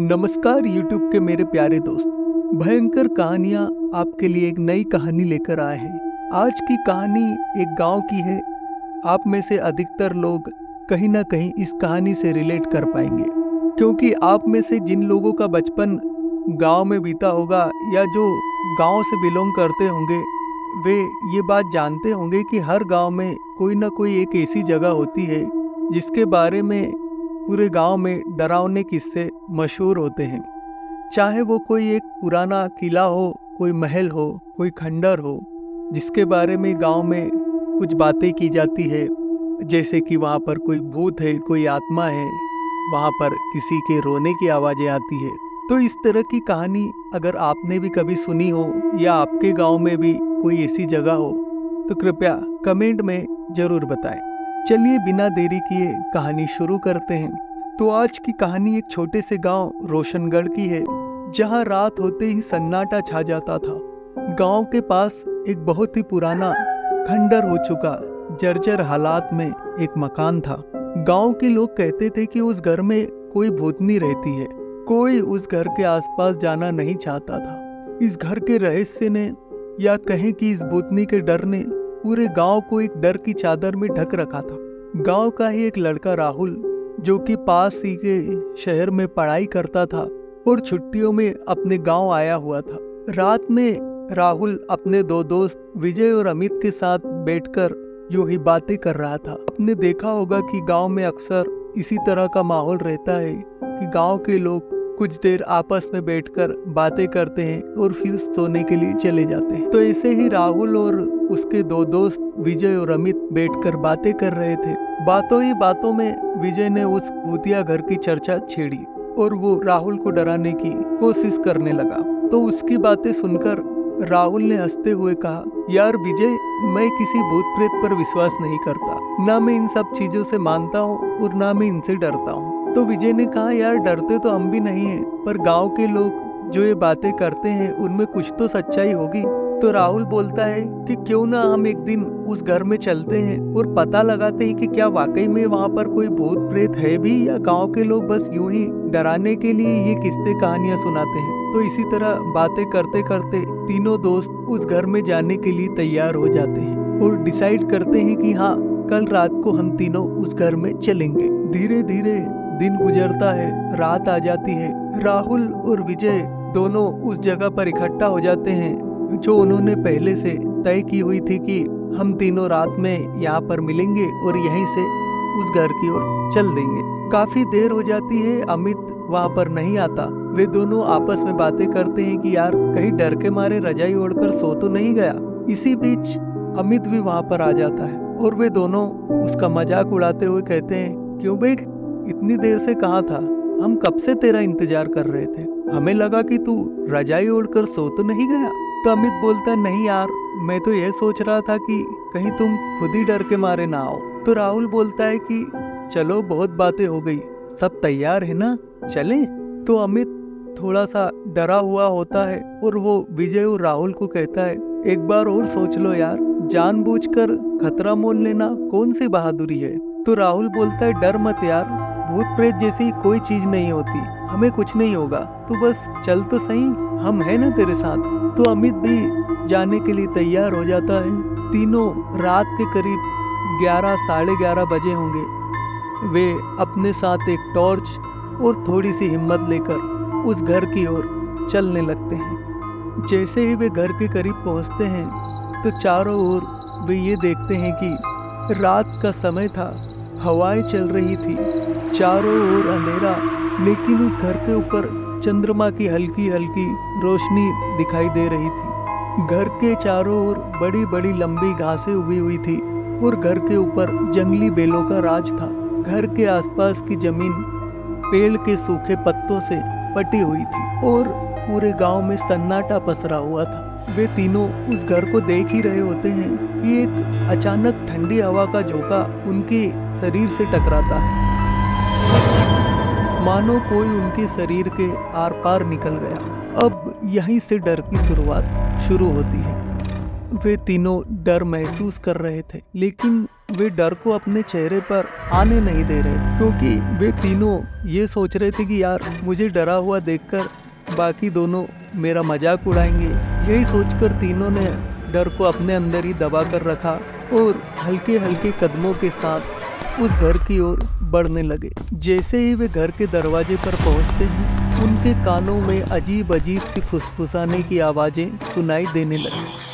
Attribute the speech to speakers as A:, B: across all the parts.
A: नमस्कार YouTube के मेरे प्यारे दोस्त। भयंकर कहानियाँ आपके लिए एक नई कहानी लेकर आए हैं। आज की कहानी एक गांव की है। आप में से अधिकतर लोग कहीं ना कहीं इस कहानी से रिलेट कर पाएंगे, क्योंकि आप में से जिन लोगों का बचपन गांव में बीता होगा या जो गांव से बिलोंग करते होंगे, वे ये बात जानते होंगे कि हर गांव में कोई ना कोई एक ऐसी जगह होती है जिसके बारे में पूरे गांव में डरावने किस्से मशहूर होते हैं। चाहे वो कोई एक पुराना किला हो, कोई महल हो, कोई खंडर हो, जिसके बारे में गांव में कुछ बातें की जाती है, जैसे कि वहाँ पर कोई भूत है, कोई आत्मा है, वहाँ पर किसी के रोने की आवाज़ें आती है। तो इस तरह की कहानी अगर आपने भी कभी सुनी हो या आपके गांव में भी कोई ऐसी जगह हो, तो कृपया कमेंट में ज़रूर बताएं। चलिए बिना देरी किए कहानी शुरू करते हैं। तो आज की कहानी एक छोटे से गांव रोशनगढ़ की है, जहां रात होते ही सन्नाटा छा जाता था। गांव के पास एक बहुत ही पुराना खंडर हो चुका जर्जर हालात में एक मकान था। गांव के लोग कहते थे कि उस घर में कोई भूतनी रहती है। कोई उस घर के आसपास जाना नहीं चाहता था। इस घर के रहस्य ने, या कहें कि इस भूतनी के डर ने, पूरे गांव को एक डर की चादर में ढक रखा था। गांव का ही एक लड़का राहुल, जो कि पास ही के शहर में पढ़ाई करता था और छुट्टियों में अपने गांव आया हुआ था। रात में राहुल अपने दो दोस्त विजय और अमित के साथ बैठकर यूं ही बातें कर रहा था। आपने देखा होगा कि गांव में अक्सर इसी तरह का माहौल रहता है कि गांव के लोग कुछ देर आपस में बैठकर बातें करते हैं और फिर सोने के लिए चले जाते हैं। तो ऐसे ही राहुल और उसके दो दोस्त विजय और अमित बैठकर बातें कर रहे थे। बातों ही बातों में विजय ने उस भूतिया घर की चर्चा छेड़ी और वो राहुल को डराने की कोशिश करने लगा। तो उसकी बातें सुनकर राहुल ने हंसते हुए कहा, यार विजय, मैं किसी भूत प्रेत पर विश्वास नहीं करता। ना मैं इन सब चीजों से मानता हूँ और ना मैं इनसे डरता हूँ। तो विजय ने कहा, यार डरते तो हम भी नहीं हैं, पर गांव के लोग जो ये बातें करते हैं उनमें कुछ तो सच्चाई होगी। तो राहुल बोलता है कि क्यों ना हम एक दिन उस घर में चलते हैं और पता लगाते हैं कि क्या वाकई में वहाँ पर कोई भूत प्रेत है भी, या गांव के लोग बस यूं ही डराने के लिए ये किस्से कहानियां सुनाते हैं। तो इसी तरह बातें करते करते तीनों दोस्त उस घर में जाने के लिए तैयार हो जाते हैं और डिसाइड करते हैं कि हाँ, कल रात को हम तीनों उस घर में चलेंगे। धीरे धीरे दिन गुजरता है, रात आ जाती है। राहुल और विजय दोनों उस जगह पर इकट्ठा हो जाते हैं जो उन्होंने पहले से तय की हुई थी कि हम तीनों रात में यहाँ पर मिलेंगे और यहीं से उस घर की ओर चल देंगे। काफी देर हो जाती है, अमित वहाँ पर नहीं आता। वे दोनों आपस में बातें करते हैं कि यार कहीं डर के मारे रजाई ओढ़कर सो तो नहीं गया। इसी बीच अमित भी वहाँ पर आ जाता है और वे दोनों उसका मजाक उड़ाते हुए कहते हैं, क्यों बे, इतनी देर से कहाँ था? हम कब से तेरा इंतजार कर रहे थे। हमें लगा कि तू रजाई ओढ़कर सो तो नहीं गया। तो अमित बोलता, नहीं यार, मैं तो यह सोच रहा था कि कहीं तुम खुद ही डर के मारे ना आओ। तो राहुल बोलता है कि चलो, बहुत बातें हो गई, सब तैयार है ना, चलें? तो अमित थोड़ा सा डरा हुआ होता है और वो विजय और राहुल को कहता है, एक बार और सोच लो यार, जानबूझकर खतरा मोल लेना कौन सी बहादुरी है। तो राहुल बोलता है, डर मत यार, भूत प्रेत जैसी कोई चीज नहीं होती, हमें कुछ नहीं होगा, तू बस चल तो सही, हम है ना तेरे साथ। तो अमित भी जाने के लिए तैयार हो जाता है। तीनों रात के करीब 11 साढ़े 11 बजे होंगे। वे अपने साथ एक टॉर्च और थोड़ी सी हिम्मत लेकर उस घर की ओर चलने लगते हैं। जैसे ही वे घर के करीब पहुंचते हैं तो चारों ओर वे ये देखते हैं कि रात का समय था, हवाएं चल रही थी, चारों ओर अंधेरा, लेकिन उस घर के ऊपर चंद्रमा की हल्की हल्की रोशनी दिखाई दे रही थी। घर के चारों ओर बड़ी बड़ी लंबी घासें उगी हुई थी और घर के ऊपर जंगली बेलों का राज था। घर के आसपास की जमीन पेड़ के सूखे पत्तों से पटी हुई थी और पूरे गांव में सन्नाटा पसरा हुआ था। वे तीनों उस घर को देख ही रहे होते हैं कि एक अचानक ठंडी हवा का झोंका उनके शरीर से टकराता है, मानो कोई उनके शरीर के आर पार निकल गया। अब यहीं से डर की शुरुआत शुरू होती है। वे तीनों डर महसूस कर रहे थे, लेकिन वे डर को अपने चेहरे पर आने नहीं दे रहे, क्योंकि वे तीनों ये सोच रहे थे कि यार मुझे डरा हुआ देखकर बाकी दोनों मेरा मजाक उड़ाएंगे। यही सोचकर तीनों ने डर को अपने अंदर ही दबा कर रखा और हल्के हल्के कदमों के साथ उस घर की ओर बढ़ने लगे। जैसे ही वे घर के दरवाजे पर पहुंचते हैं, उनके कानों में अजीब अजीब सी फुसफुसाने की आवाजें सुनाई देने लगी।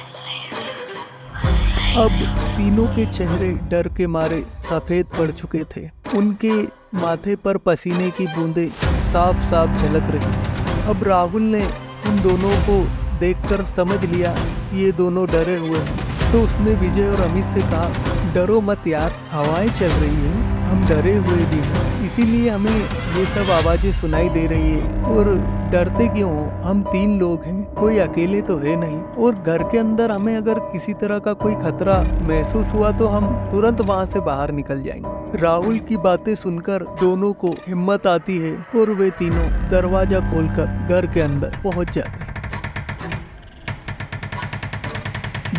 A: अब तीनों के चेहरे डर के मारे सफेद पड़ चुके थे। उनके माथे पर पसीने की बूंदें साफ साफ झलक रही। अब राहुल ने उन दोनों को देखकर समझ लिया ये दोनों डरे हुए हैं, तो उसने विजय और अमित से कहा, डरो मत यार, हवाएं चल रही हैं, हम डरे हुए भी हैं, इसीलिए हमें ये सब आवाजें सुनाई दे रही है। और डरते क्यों हो, हम 3 लोग हैं, कोई अकेले तो है नहीं, और घर के अंदर हमें अगर किसी तरह का कोई खतरा महसूस हुआ तो हम तुरंत वहाँ से बाहर निकल जाएंगे। राहुल की बातें सुनकर दोनों को हिम्मत आती है और वे तीनों दरवाजा खोलकर घर के अंदर पहुँच जाते हैं।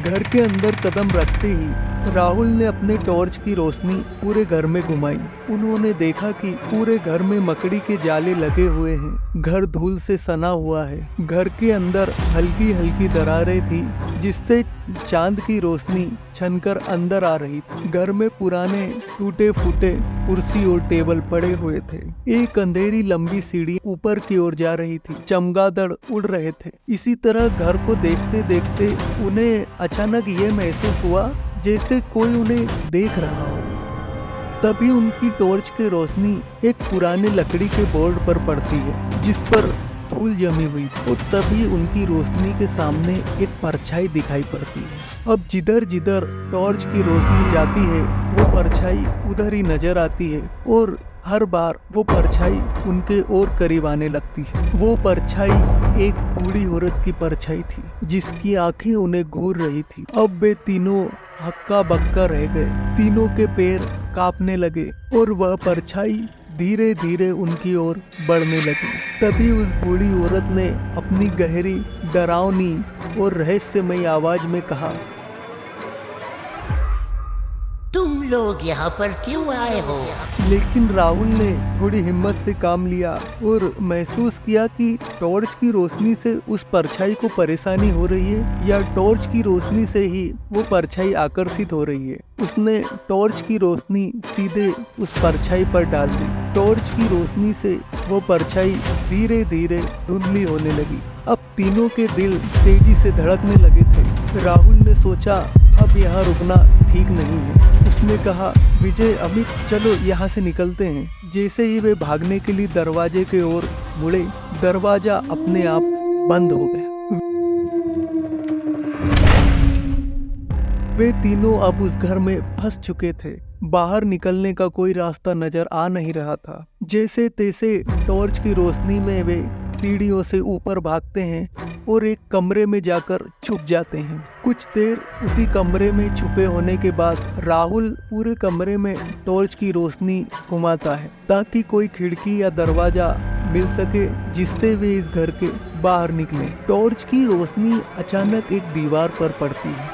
A: घर के अंदर कदम रखते ही राहुल ने अपने टॉर्च की रोशनी पूरे घर में घुमाई। उन्होंने देखा कि पूरे घर में मकड़ी के जाले लगे हुए हैं। घर धूल से सना हुआ है। घर के अंदर हल्की हल्की दरारें थी, जिससे चांद की रोशनी छनकर अंदर आ रही थी। घर में पुराने टूटे फूटे कुर्सी और टेबल पड़े हुए थे। एक अंधेरी लंबी सीढ़ी ऊपर की ओर जा रही थी। चमगादड़ उड़ रहे थे। इसी तरह घर को देखते देखते उन्हें अचानक ये महसूस हुआ जैसे कोई उन्हें देख रहा हो। तभी उनकी टॉर्च की रोशनी एक पुराने लकड़ी के बोर्ड पर पड़ती है, जिस पर धूल जमी हुई, और तभी उनकी रोशनी के सामने एक परछाई दिखाई पड़ती है। अब जिधर जिधर टॉर्च की रोशनी जाती है, वो परछाई उधर ही नजर आती है, और हर बार वो परछाई उनके और करीब आने लगती है। वो परछाई एक बूढ़ी औरत की परछाई थी, जिसकी आंखें उन्हें घूर रही थी। अब वे तीनों हक्का बक्का रह गए। तीनों के पैर कांपने लगे और वह परछाई धीरे धीरे उनकी ओर बढ़ने लगी। तभी उस बूढ़ी औरत ने अपनी गहरी, डरावनी और रहस्यमयी आवाज में कहा,
B: तुम लोग यहाँ पर क्यों आए हो?
A: लेकिन राहुल ने थोड़ी हिम्मत से काम लिया और महसूस किया कि टॉर्च की रोशनी से उस परछाई को परेशानी हो रही है या टॉर्च की रोशनी से ही वो परछाई आकर्षित हो रही है। उसने टॉर्च की रोशनी सीधे उस परछाई पर डाल दी। टॉर्च की रोशनी से वो परछाई धीरे धीरे धुंधली होने लगी। अब तीनों के दिल तेजी से धड़कने लगे थे। राहुल ने सोचा अब यहाँ रुकना ठीक नहीं है। उसने कहा, विजय, अमित, चलो यहाँ से निकलते हैं। जैसे ही वे भागने के लिए दरवाजे की ओर मुड़े, दरवाजा अपने आप बंद हो गया। वे तीनों अब उस घर में फंस चुके थे। बाहर निकलने का कोई रास्ता नजर आ नहीं रहा था। जैसे तैसे टॉर्च की रोशनी में वे सीढ़ियों से ऊपर भागते हैं और एक कमरे में जाकर छुप जाते हैं। कुछ देर उसी कमरे में छुपे होने के बाद राहुल पूरे कमरे में टॉर्च की रोशनी घुमाता है, ताकि कोई खिड़की या दरवाजा मिल सके जिससे वे इस घर के बाहर निकलें। टॉर्च की रोशनी अचानक एक दीवार पर पड़ती है,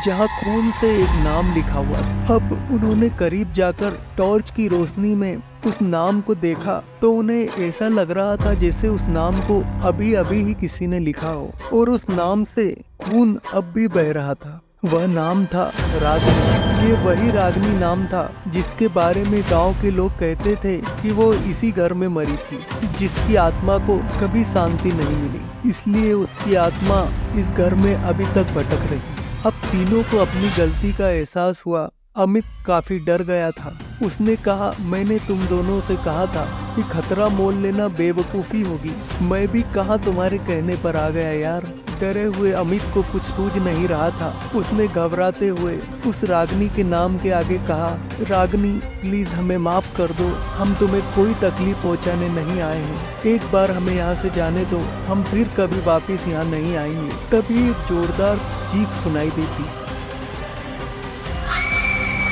A: जहाँ खून से एक नाम लिखा हुआ था। अब उन्होंने करीब जाकर टॉर्च की रोशनी में उस नाम को देखा तो उन्हें ऐसा लग रहा था जैसे उस नाम को अभी अभी ही किसी ने लिखा हो, और उस नाम से खून अब भी बह रहा था। वह नाम था रागिनी। ये वही रागिनी नाम था जिसके बारे में गांव के लोग कहते थे कि वो इसी घर में मरी थी, जिसकी आत्मा को कभी शांति नहीं मिली, इसलिए उसकी आत्मा इस घर में अभी तक भटक रही। अब तीनों को अपनी गलती का एहसास हुआ। अमित काफी डर गया था। उसने कहा, मैंने तुम दोनों से कहा था कि खतरा मोल लेना बेवकूफ़ी होगी। मैं भी कहाँ तुम्हारे कहने पर आ गया यार। डरे हुए अमित को कुछ सूझ नहीं रहा था। उसने घबराते हुए उस रागिनी के नाम के आगे कहा, रागिनी प्लीज हमें माफ कर दो, हम तुम्हें कोई तकलीफ पहुंचाने नहीं आए हैं। एक बार हमें यहाँ से जाने दो, हम फिर कभी वापस यहाँ नहीं आएंगे। तभी एक जोरदार चीख सुनाई देती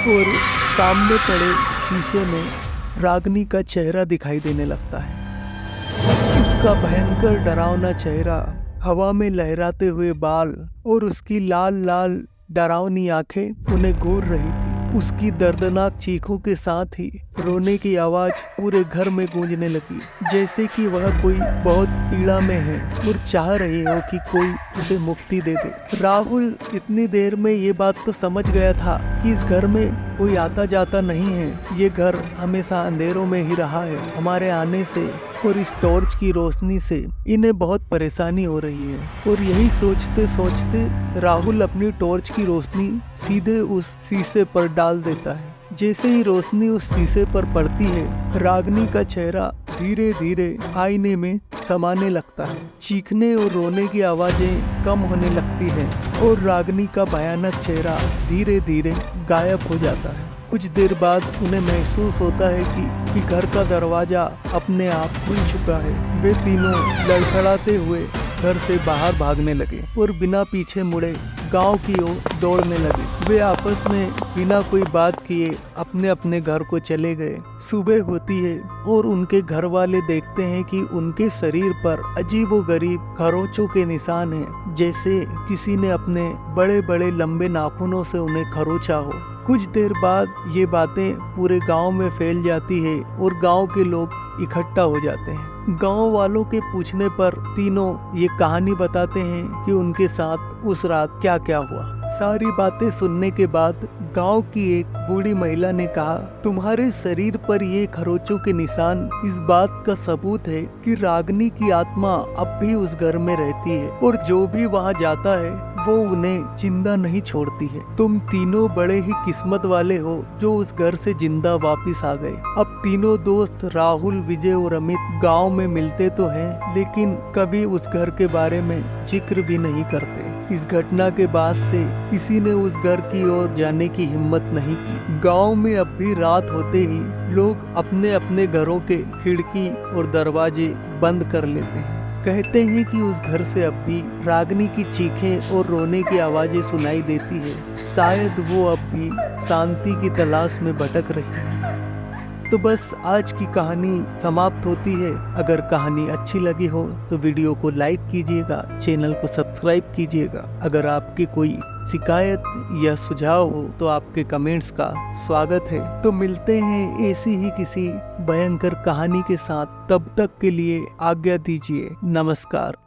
A: और सामने पड़े शीशे में रागिनी का चेहरा दिखाई देने लगता है। उसका भयंकर डरावना चेहरा हवा में लहराते हुए बाल और उसकी लाल लाल डरावनी आंखें उन्हें घूर रही थी। उसकी दर्दनाक चीखों के साथ ही रोने की आवाज पूरे घर में गूंजने लगी, जैसे कि वह कोई बहुत पीड़ा में है और चाह रही हो कि कोई उसे मुक्ति दे दे। राहुल इतनी देर में ये बात तो समझ गया था कि इस घर में कोई आता जाता नहीं है। ये घर हमेशा अंधेरों में ही रहा है। हमारे आने से और इस टॉर्च की रोशनी से इन्हें बहुत परेशानी हो रही है। और यही सोचते सोचते राहुल अपनी टॉर्च की रोशनी सीधे उस शीशे पर डाल देता है। जैसे ही रोशनी उस शीशे पर पड़ती है, रागिनी का चेहरा धीरे धीरे आईने में समाने लगता है। चीखने और रोने की आवाजें कम होने लगती हैं और रागिनी का भयानक चेहरा धीरे धीरे गायब हो जाता है। कुछ देर बाद उन्हें महसूस होता है कि घर का दरवाजा अपने आप खुल चुका है। वे तीनों लड़खड़ाते हुए घर से बाहर भागने लगे और बिना पीछे मुड़े गांव की ओर दौड़ने लगे। वे आपस में बिना कोई बात किए अपने अपने घर को चले गए। सुबह होती है और उनके घर वाले देखते हैं कि उनके शरीर पर अजीबोगरीब खरोंचों के निशान हैं, जैसे किसी ने अपने बड़े बड़े लंबे नाखूनों से उन्हें खरोंचा हो। कुछ देर बाद ये बातें पूरे गांव में फैल जाती है और गांव के लोग इकट्ठा हो जाते हैं। गांव वालों के पूछने पर तीनों ये कहानी बताते हैं कि उनके साथ उस रात क्या क्या हुआ। सारी बातें सुनने के बाद गांव की एक बूढ़ी महिला ने कहा, तुम्हारे शरीर पर ये खरोंचों के निशान इस बात का सबूत है कि रागिनी की आत्मा अब भी उस घर में रहती है और जो भी वहां जाता है वो उन्हें जिंदा नहीं छोड़ती है। तुम तीनों बड़े ही किस्मत वाले हो जो उस घर से जिंदा वापिस आ गए। अब तीनों दोस्त राहुल, विजय और अमित गांव में मिलते तो हैं, लेकिन कभी उस घर के बारे में जिक्र भी नहीं करते। इस घटना के बाद से किसी ने उस घर की ओर जाने की हिम्मत नहीं की। गांव में अब भी रात होते ही लोग अपने अपने घरों के खिड़की और दरवाजे बंद कर लेते हैं। कहते हैं कि उस घर से अब भी रागिनी की चीखें और रोने की आवाजें सुनाई देती है। शायद वो अब भी शांति की तलाश में भटक रही है। तो बस आज की कहानी समाप्त होती है। अगर कहानी अच्छी लगी हो तो वीडियो को लाइक कीजिएगा, चैनल को सब्सक्राइब कीजिएगा। अगर आपकी कोई शिकायत या सुझाव हो तो आपके कमेंट्स का स्वागत है। तो मिलते हैं ऐसी ही किसी भयंकर कहानी के साथ। तब तक के लिए आज्ञा दीजिए। नमस्कार।